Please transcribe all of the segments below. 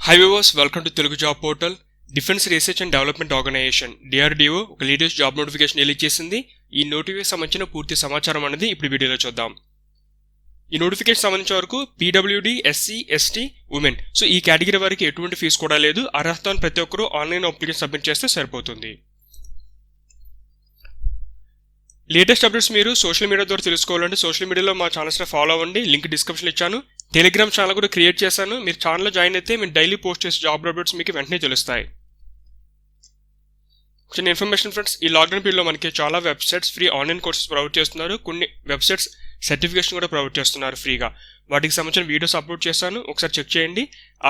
High viewers, welcome to Telugu job portal. Defence research and development organisation DRDO ఒక latest job notification release చేసింది. ఈ notification సంబంధించిన పూర్తి సమాచారం అనేది ఇప్పుడు వీడియోలో చూద్దాం. ఈ నోటిఫికేషన్ సంబంధించిన వరకు PWD, SC, ST, women so ఈ కేటగిరీ వారికి ఎటువంటి ఫీజు కూడా లేదు. అర్హత ప్రతి ఒక్కరూ ఆన్లైన్ అప్లికేషన్ సబ్మిట్ చేస్తే సరిపోతుంది. లేటెస్ట్ అప్డేట్స్ మీరు సోషల్ మీడియా ద్వారా తెలుసుకోవాలంటే సోషల్ మీడియాలో మా ఛానల్స్ని ఫాలో అవ్వండి. లింక్ డిస్క్రిప్షన్లో ఇచ్చాను. టెలిగ్రామ్ ఛానల్ కూడా క్రియేట్ చేశాను. మీరు ఛానల్లో జాయిన్ అయితే మేము డైలీ పోస్ట్ చేసే జాబ్ అప్డేట్స్ మీకు వెంటనే తెలుస్తాయి. చిన్న ఇన్ఫర్మేషన్ ఫ్రెండ్స్, ఈ లాక్డౌన్ పీరియడ్లో మనకి చాలా websites free online courses provide చేస్తున్నారు. కొన్ని వెబ్సైట్స్ సర్టిఫికేషన్ కూడా ప్రొవైడ్ చేస్తున్నారు ఫ్రీగా. వాటికి సంబంధించిన వీడియోస్ అప్లోడ్ చేస్తాను, ఒకసారి చెక్ చేయండి.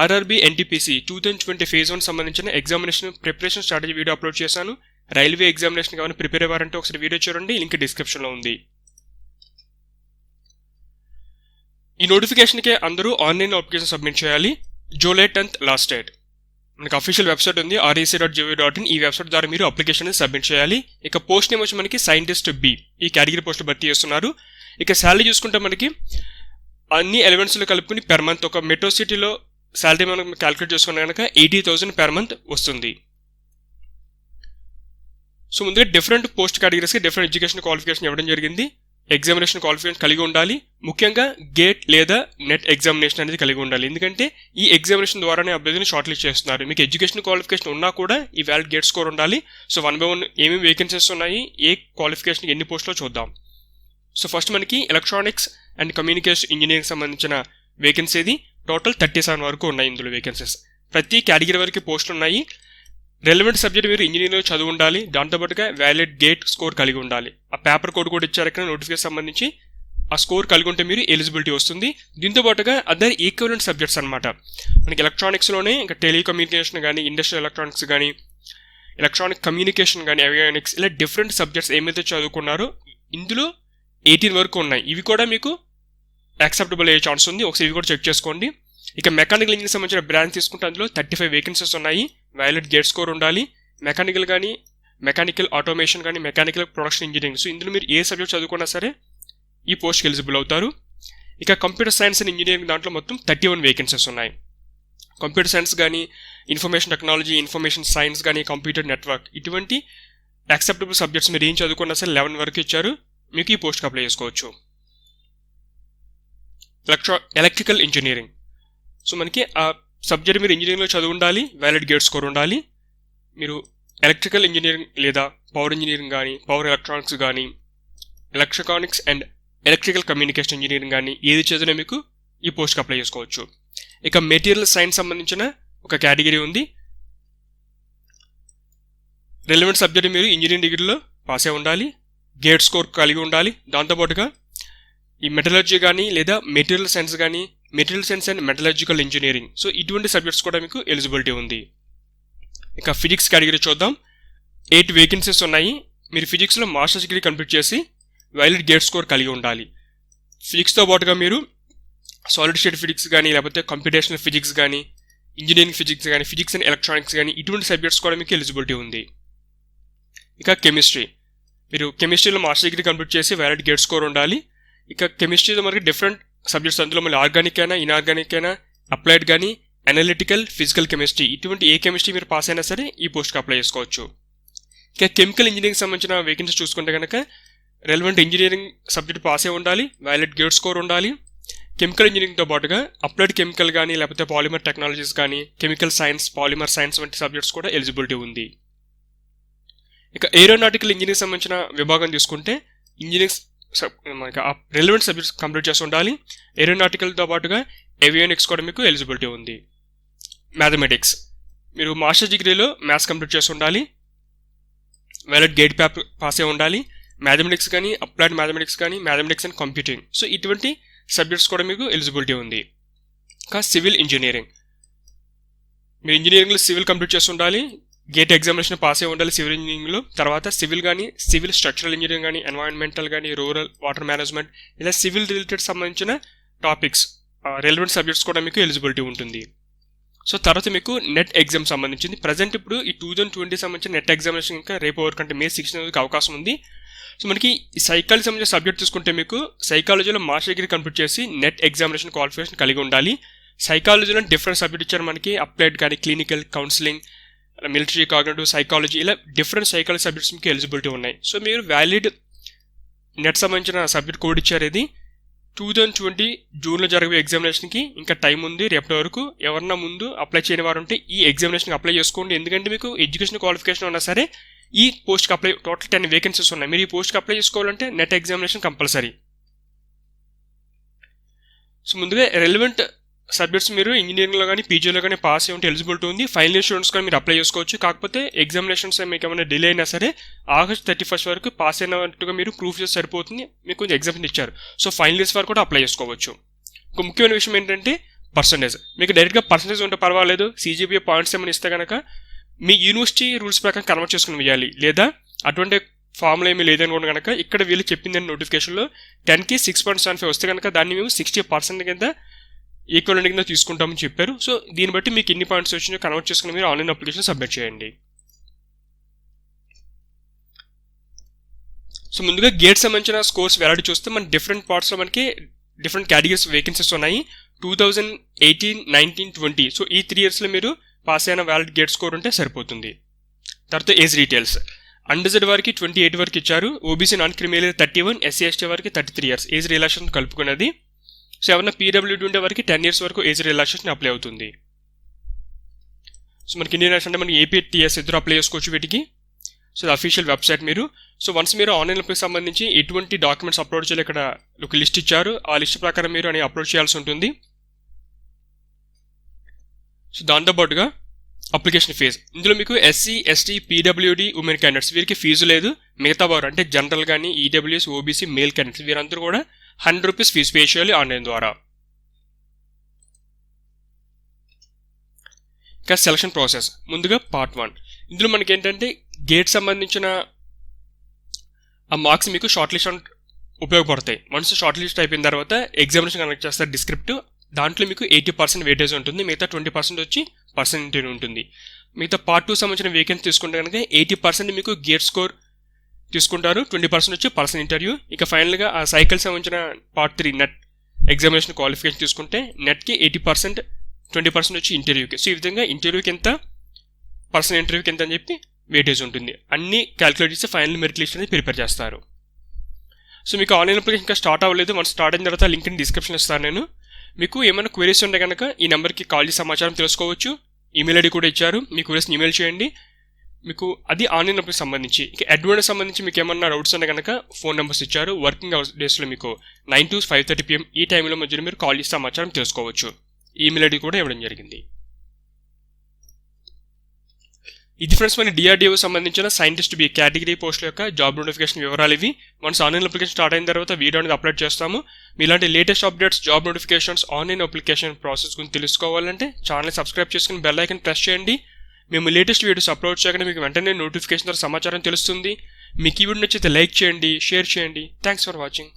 RRB NTPC 2020 ఫేజ్ 1 సంబంధించిన examination preparation strategy video upload చేశాను. రైల్వే ఎగ్జామినేషన్ కావాలి ప్రిపేర్ అవ్వారంటే ఒకసారి వీడియో చూడండి, లింక్ డిస్క్రిప్షన్లో ఉంది. ఈ నోటిఫికేషన్కి అందరూ ఆన్లైన్ అప్లికేషన్ సబ్మిట్ చేయాలి. July 10th last date. మనకి అఫీషియల్ వెబ్సైట్ ఉంది rec.gov.in. ఈ వెబ్సైట్ ద్వారా మీరు అప్లికేషన్ సబ్మిట్ చేయాలి. ఇక పోస్ట్ నేమ్ వచ్చి మనకి సైంటిస్ట్ B ఈ కేటగిరీ పోస్ట్ భర్తీ చేస్తున్నారు. ఇక శాలరీ చూసుకుంటే మనకి అన్ని ఎలిమెంట్స్లో కలుపుకుని పెర్ మంత్ ఒక మెట్రో సిటీలో శాలరీ మనం క్యాలిక్యులేట్ చేసుకున్న కనుక 80,000 పెర్ మంత్ వస్తుంది. సో ముందుగా డిఫరెంట్ పోస్ట్ కేటగిరీస్కి డిఫరెంట్ ఎడ్యుకేషన్ క్వాలిఫికేషన్ ఇవ్వడం జరిగింది. ఎగ్జామినేషన్ క్వాలిఫికేషన్ కలిగి ఉండాలి. ముఖ్యంగా గేట్ లేదా నెట్ ఎగ్జామినేషన్ అనేది కలిగి ఉండాలి. ఎందుకంటే ఈ ఎగ్జామినేషన్ ద్వారానే అభ్యర్థిని షార్ట్ లిస్ట్ చేస్తున్నారు. మీకు ఎడ్యుకేషన్ క్వాలిఫికేషన్ ఉన్నా కూడా ఈ వ్యాలిడ్ గేట్ స్కోర్ ఉండాలి. సో 1 by 1 ఏమేమి వేకెన్సీస్ ఉన్నాయి, ఏ క్వాలిఫికేషన్ ఎన్ని పోస్టులో చూద్దాం. సో ఫస్ట్ మనకి ఎలక్ట్రానిక్స్ అండ్ కమ్యూనికేషన్ ఇంజనీరింగ్ సంబంధించిన వేకెన్సీ ఇది. టోటల్ 37 వరకు ఉన్నాయి ఇందులో వేకెన్సీస్. ప్రతి కేటగిరీ వరకు పోస్టులు ఉన్నాయి. రెలవెంట్ సబ్జెక్ట్ మీరు ఇంజనీరింగ్ చదువు ఉండాలి. దాంతోపాటుగా వ్యాలిడ్ గేట్ స్కోర్ కలిగి ఉండాలి. ఆ పేపర్ కోడ్ కూడా ఇచ్చారు ఇక్కడ నోటిఫికేషన్ సంబంధించి. ఆ స్కోర్ కలిగి ఉంటే మీరు ఎలిజిబిలిటీ వస్తుంది. దీంతో పాటుగా అదర్ ఈక్వలెంట్ సబ్జెక్ట్స్ అనమాట. మనకి ఎలక్ట్రానిక్స్లోనే ఇంకా టెలికమ్యూనికేషన్ కానీ, ఇండస్ట్రియల్ ఎలక్ట్రానిక్స్ కానీ, ఎలక్ట్రానిక్ కమ్యూనికేషన్ కానీ, అవియానిక్స్ ఇలా డిఫరెంట్ సబ్జెక్ట్స్ ఏమైతే చదువుకున్నారో ఇందులో 18 వరకు ఉన్నాయి. ఇవి కూడా మీకు యాక్సెప్టబుల్ అయ్యే ఛాన్స్ ఉంది. ఒకసారి ఇవి కూడా చెక్ చేసుకోండి. ఇక మెకానికల్ ఇంజనీరింగ్ సంబంధించిన బ్రాంచ్ తీసుకుంటే అందులో 35 వేకెన్సీస్ ఉన్నాయి. వ్యాలిడ్ గేట్ స్కోర్ ఉండాలి. మెకానికల్ కానీ, మెకానికల్ ఆటోమేషన్ కానీ, మెకానికల్ ప్రొడక్షన్ ఇంజనీరింగ్ సో ఇందులో మీరు ఏ సబ్జెక్ట్ చదువుకున్నా సరే ఈ పోస్ట్కి ఎలిజిబుల్ అవుతారు. ఇక కంప్యూటర్ సైన్స్ అండ్ ఇంజనీరింగ్ దాంట్లో మొత్తం 31 వేకెన్సీస్ ఉన్నాయి. కంప్యూటర్ సైన్స్ కానీ, ఇన్ఫర్మేషన్ టెక్నాలజీ, ఇన్ఫర్మేషన్ సైన్స్ కానీ, కంప్యూటర్ నెట్వర్క్ ఇటువంటి యాక్సెప్టబుల్ సబ్జెక్ట్స్ మీరు ఏం చదువుకున్నా సరే 11 వరకు ఇచ్చారు. మీకు ఈ పోస్ట్కి అప్లై చేసుకోవచ్చు. ఎలక్ట్రికల్ ఇంజనీరింగ్ సో మనకి ఆ సబ్జెక్ట్ మీరు ఇంజనీరింగ్లో చదువు ఉండాలి. వ్యాలిడ్ గేట్ స్కోర్ ఉండాలి. మీరు ఎలక్ట్రికల్ ఇంజనీరింగ్ లేదా పవర్ ఇంజనీరింగ్ కానీ, పవర్ ఎలక్ట్రానిక్స్ కానీ, electronics and electrical communication engineering కానీ ఏది చదివినా మీకు ఈ పోస్ట్కి అప్లై చేసుకోవచ్చు. ఇక మెటీరియల్ సైన్స్ సంబంధించిన ఒక కేటగిరీ ఉంది. రెలవెంట్ సబ్జెక్ట్ మీరు ఇంజనీరింగ్ డిగ్రీలో పాస్ అయి ఉండాలి. గేట్ స్కోర్ కలిగి ఉండాలి. దాంతోపాటుగా ఈ మెటలర్జీ కానీ లేదా మెటీరియల్ సైన్స్ కానీ, material science and metallurgical engineering so ఇటువంటి సబ్జెక్ట్స్ కూడా మీకు ఎలిజిబిలిటీ ఉంది. ఇక ఫిజిక్స్ కేటగిరీ చూద్దాం. 8 వేకెన్సీస్ ఉన్నాయి. మీరు ఫిజిక్స్లో మాస్టర్స్ డిగ్రీ కంప్లీట్ చేసి వ్యాలిడ్ గేట్ స్కోర్ కలిగి ఉండాలి. ఫిజిక్స్తో పాటుగా మీరు సాలిడ్ స్టేట్ ఫిజిక్స్ కానీ, లేకపోతే కంప్యూటేషనల్ ఫిజిక్స్ కానీ, ఇంజనీరింగ్ ఫిజిక్స్ కానీ, ఫిజిక్స్ అండ్ ఎలక్ట్రానిక్స్ కానీ ఇటువంటి సబ్జెక్ట్స్ కూడా మీకు ఎలిజిబిలిటీ ఉంది. ఇక కెమిస్ట్రీ మీరు కెమిస్ట్రీలో మాస్టర్ డిగ్రీ కంప్లీట్ చేసి వ్యాలిడ్ గేట్ స్కోర్ ఉండాలి. ఇక కెమిస్ట్రీలో మనకి డిఫరెంట్ సబ్జెక్ట్స్ అందులో మళ్ళీ ఆర్గానిక్ అయినా, ఇన్ఆర్గానిక్ అయినా, అప్లైడ్ కానీ, అనలిటికల్, ఫిజికల్ కెమిస్ట్రీ ఇటువంటి ఏ కెమిస్ట్రీ మీరు పాస్ అయినా సరే ఈ పోస్ట్కి అప్లై చేసుకోవచ్చు. ఇక కెమికల్ ఇంజనీరింగ్ సంబంధించిన వేకెన్సీ చూసుకుంటే కనుక రెలవెంట్ ఇంజనీరింగ్ సబ్జెక్ట్ పాస్ అయి ఉండాలి. వ్యాలిడ్ గేట్ స్కోర్ ఉండాలి. కెమికల్ ఇంజనీరింగ్తో పాటుగా అప్లైడ్ కెమికల్ కానీ, లేకపోతే పాలిమర్ టెక్నాలజీస్ కానీ, కెమికల్ సైన్స్, పాలిమర్ సైన్స్ వంటి సబ్జెక్ట్స్ కూడా ఎలిజిబిలిటీ ఉంది. ఇక ఏరోనాటికల్ ఇంజనీరింగ్ సంబంధించిన విభాగం తీసుకుంటే ఇంజనీరింగ్ మనకి ఆ రెలవెంట్ సబ్జెక్ట్స్ కంప్లీట్ చేసి ఉండాలి. ఏరోనాటికల్తో పాటుగా ఏవియానిక్స్ కూడా మీకు ఎలిజిబిలిటీ ఉంది. మ్యాథమెటిక్స్ మీరు మాస్టర్స్ డిగ్రీలో మ్యాథ్స్ కంప్లీట్ చేసి ఉండాలి. వ్యాలిడ్ గేట్ పేపర్ పాస్ అయి ఉండాలి. మ్యాథమెటిక్స్ కానీ, అప్లైడ్ మ్యాథమెటిక్స్ కానీ, మ్యాథమెటిక్స్ అండ్ కంప్యూటింగ్ సో ఇటువంటి సబ్జెక్ట్స్ కూడా మీకు ఎలిజిబిలిటీ ఉంది. ఇంకా సివిల్ ఇంజనీరింగ్ మీరు ఇంజనీరింగ్లో సివిల్ కంప్లీట్ చేసి ఉండాలి. గేట్ ఎగ్జామినేషన్ పాస్ అయి ఉండాలి సివిల్ ఇంజనీరింగ్లో. తర్వాత సివిల్ కానీ, సివిల్ స్ట్రక్చరల్ ఇంజనీరింగ్ కానీ, ఎన్వైరన్మెంటల్ కానీ, రూరల్ వాటర్ మేనేజ్మెంట్ ఇలా సివిల్ రిలేటెడ్ సంబంధించిన టాపిక్స్ రెలవెంట్ సబ్జెక్ట్స్ కూడా మీకు ఎలిజిబిలిటీ ఉంటుంది. సో తర్వాత మీకు నెట్ ఎగ్జామ్ సంబంధించింది. ప్రజెంట్ ఇప్పుడు ఈ 2020 సంబంధించిన నెట్ ఎగ్జామినేషన్ ఇంకా రేపు వరకు అంటే May 16 అవకాశం ఉంది. సో మనకి ఈ సైకాలజీ సంబంధించిన సబ్జెక్ట్ తీసుకుంటే మీకు సైకాలజీలో మాస్టర్ డిగ్రీ కంప్లీట్ చేసి నెట్ ఎగ్జామినేషన్ క్వాలిఫికేషన్ కలిగి ఉండాలి. సైకాలజీలో డిఫరెంట్ సబ్జెక్ట్ ఇచ్చారు మనకి, అప్లైడ్ కానీ, clinical, counselling, military, cognitive psychology, ఇలా డిఫరెంట్ సైకాలజీ సబ్జెక్ట్స్ మీకు ఎలిజిబిలిటీ ఉన్నాయి. సో మీరు వ్యాలిడ్ నెట్ సంబంధించిన సబ్జెక్ట్ కోడ్ ఇచ్చారు. ఇది 2020 జూన్లో జరిగే ఎగ్జామినేషన్కి ఇంకా టైం ఉంది. రేపటి వరకు ఎవరన్నా ముందు అప్లై చేయని వారు ఉంటే ఈ ఎగ్జామినేషన్కి అప్లై చేసుకోండి. ఎందుకంటే మీకు ఎడ్యుకేషన్ క్వాలిఫికేషన్ ఉన్నా సరే ఈ పోస్ట్కి అప్లై, టోటల్ 10 వేకెన్సీస్ ఉన్నాయి. మీరు ఈ పోస్ట్కి అప్లై చేసుకోవాలంటే నెట్ ఎగ్జామినేషన్ కంపల్సరీ. సో ముందుగా రెలవెంట్ సబ్జెక్ట్స్ మీరు ఇంజనీరింగ్లో కానీ, పీజీలో కానీ పాస్ అయ్యి ఉంటే ఎలిజిబిలిటీ ఉంది. ఫైనల్ ఇయర్ స్టూడెంట్స్ కానీ మీరు అప్లై చేసుకోవచ్చు. కాకపోతే ఎగ్జామినేషన్స్ మీకు ఏమైనా డిలే అయినా సరే ఆగస్ట్ 31 వరకు పాస్ అయినట్టుగా మీరు ప్రూఫ్ చేస్తే సరిపోతుంది. మీకు కొంచెం ఎగ్జామ్స్ ఇచ్చారు. సో ఫైనల్ ఇయర్స్ వరకు కూడా అప్లై చేసుకోవచ్చు. ఒక ముఖ్యమైన విషయం ఏంటంటే పర్సంటేజ్. మీకు డైరెక్ట్గా పర్సంటేజ్ ఉంటే పర్వాలేదు, CGPA పాయింట్స్ ఏమైనా ఇస్తే కనుక మీ యూనివర్సిటీ రూల్స్ ప్రకారం కన్వర్ట్ చేసుకుని వేయాలి. లేదా అటువంటి ఫార్ములా ఏమీ లేదనుకోండి కనుక ఇక్కడ వీళ్ళు చెప్పిందని నోటిఫికేషన్లో 10కి 6.75 వస్తే కనుక దాన్ని మేము 60% కింద ఈక్వలెంట్ కింద తీసుకుంటామని చెప్పారు. సో దీన్ని బట్టి మీకు ఎన్ని పాయింట్స్ వచ్చినాయో కన్వర్ట్ చేసుకుని మీరు ఆన్లైన్ అప్లికేషన్ సబ్మిట్ చేయండి. సో ముందుగా గేట్ సంబంధించిన స్కోర్స్ వెరైటీ చూస్తే మన డిఫరెంట్ పార్ట్స్లో మనకి డిఫరెంట్ కేటగిరీస్ వేకెన్సీస్ ఉన్నాయి. 2018, 19, 20. సో ఈ 3 ఇయర్స్లో మీరు పాస్ అయిన వ్యాలిడ్ గేట్ స్కోర్ ఉంటే సరిపోతుంది. తర్వాత ఏజ్ డీటెయిల్స్. అన్రిజర్వ్డ్ వారికి 28 వరకు ఇచ్చారు. ఓబీసీ నాన్ క్రిమినల్ 31, SC/ST వారికి 33 ఇయర్స్ ఏజ్ రిలాక్సేషన్ కలుపుకున్నది. సో ఏమన్నా PWD ఉండే వారికి 10 ఇయర్స్ వరకు ఏజ్ రిలాక్సేషన్ అప్లై అవుతుంది. సో మనకి ఇండియన్ నేషనల్ అంటే మనకి APTS ఇద్దరు అప్లై చేసుకోవచ్చు వీటికి. సో అఫీషియల్ వెబ్సైట్ మీరు. సో వన్స్ మీరు ఆన్లైన్ అప్లైకి సంబంధించి ఎటువంటి డాక్యుమెంట్స్ అప్లోడ్ చేయాలి ఇక్కడ ఒక లిస్ట్ ఇచ్చారు. ఆ లిస్ట్ ప్రకారం మీరు అని అప్లోడ్ చేయాల్సి ఉంటుంది. సో దాంతోపాటుగా అప్లికేషన్ ఫీజు. ఇందులో మీకు SC, ST, PWD women candidates వీరికి ఫీజు లేదు. మిగతా వారు అంటే జనరల్ కానీ, EWS, OBC మేల్ క్యాండిడేట్స్ వీరందరూ కూడా 100 రూపీస్ ఫీజు పే చేయాలి ఆన్లైన్ ద్వారా. ఇంకా సెలక్షన్ ప్రాసెస్. ముందుగా పార్ట్ 1. ఇందులో మనకి ఏంటంటే గేట్ సంబంధించిన ఆ మార్క్స్ మీకు షార్ట్ లిస్ట్ ఉపయోగపడతాయి. వన్స్ షార్ట్ లిస్ట్ అయిపోయిన తర్వాత ఎగ్జామినేషన్ కనెక్ట్ చేస్తారు డిస్క్రిప్టివ్. దాంట్లో మీకు 80% వెయిటేజ్ ఉంటుంది. మిగతా 20% వచ్చి పర్సన్ ఇంటర్వ్యూ ఉంటుంది. మిగతా పార్ట్ 2 సంబంధించిన వేకెన్సీ తీసుకుంటే కనుక 80% మీకు గేట్ స్కోర్ తీసుకుంటారు, 20% వచ్చి పర్సన్ ఇంటర్వ్యూ. ఇక ఫైనల్గా ఆ సైకిల్ సంబంధించిన పార్ట్ 3 నెట్ ఎగ్జామినేషన్ క్వాలిఫికేషన్ తీసుకుంటే నెట్కి 80%, 20% వచ్చి ఇంటర్వ్యూకి. సో ఈ విధంగా ఇంటర్వ్యూకి ఎంత, పర్సన్ ఇంటర్వ్యూకి ఎంత అని చెప్పి వెయిటేజ్ ఉంటుంది. అన్ని క్యాలిక్యులేట్ చేసి ఫైనల్ మెరిట్ లిస్ట్ అనేది ప్రిపేర్ చేస్తారు. సో మీకు ఆన్లైన్ అప్లికేషన్ ఇంకా స్టార్ట్ అవ్వలేదు. మనం స్టార్ట్ అయిన తర్వాత లింక్ డిస్క్రిప్షన్ ఇస్తాను నేను. మీకు ఏమైనా క్వెరీస్ ఉంటే కనుక ఈ నెంబర్కి కాల్ చేసి సమాచారం తెలుసుకోవచ్చు. ఈమెయిల్ ఐడి కూడా ఇచ్చారు. మీ క్వెరీస్ని ఈమెయిల్ చేయండి. మీకు అది ఆన్లైన్ అప్లికేషన్ సంబంధించి. ఇక అడ్వాన్స్ సంబంధించి మీకు ఏమన్నా డౌట్స్ ఉంటే కనుక ఫోన్ నెంబర్స్ ఇచ్చారు. వర్కింగ్ అవర్స్ డేస్లో మీకు 9 to 5:30 PM ఈ టైంలో మధ్యలో మీరు కాల్ చేసి సమాచారం తెలుసుకోవచ్చు. ఈమెయిల్ ఐడి కూడా ఇవ్వడం జరిగింది. ఇది ఫ్రెండ్స్ మన DRDO సంబంధించిన సైంటిస్ట్ బి కేటగిరీ పోస్టుల యొక్క జాబ్ నోటిఫికేషన్ వివరాలు ఇవి. వన్స్ ఆన్లైన్ అప్లికేషన్ స్టార్ట్ అయిన తర్వాత వీడియో అనేది అప్లోడ్ చేస్తాము. మీలాంటి latest updates, job notifications, online application process గురించి తెలుసుకోవాలంటే ఛానల్ సబ్స్క్రైబ్ చేసుకుని బెల్ ఐకాన్ ప్రెస్ చేయండి. మేము లేటెస్ట్ వీడియోస్ అప్లోడ్ చేయగానే మీకు వెంటనే నోటిఫికేషన్ ద్వారా సమాచారం తెలుస్తుంది. మీకు ఈ వీడియో నచ్చితే లైక్ చేయండి, షేర్ చేయండి. Thanks for watching.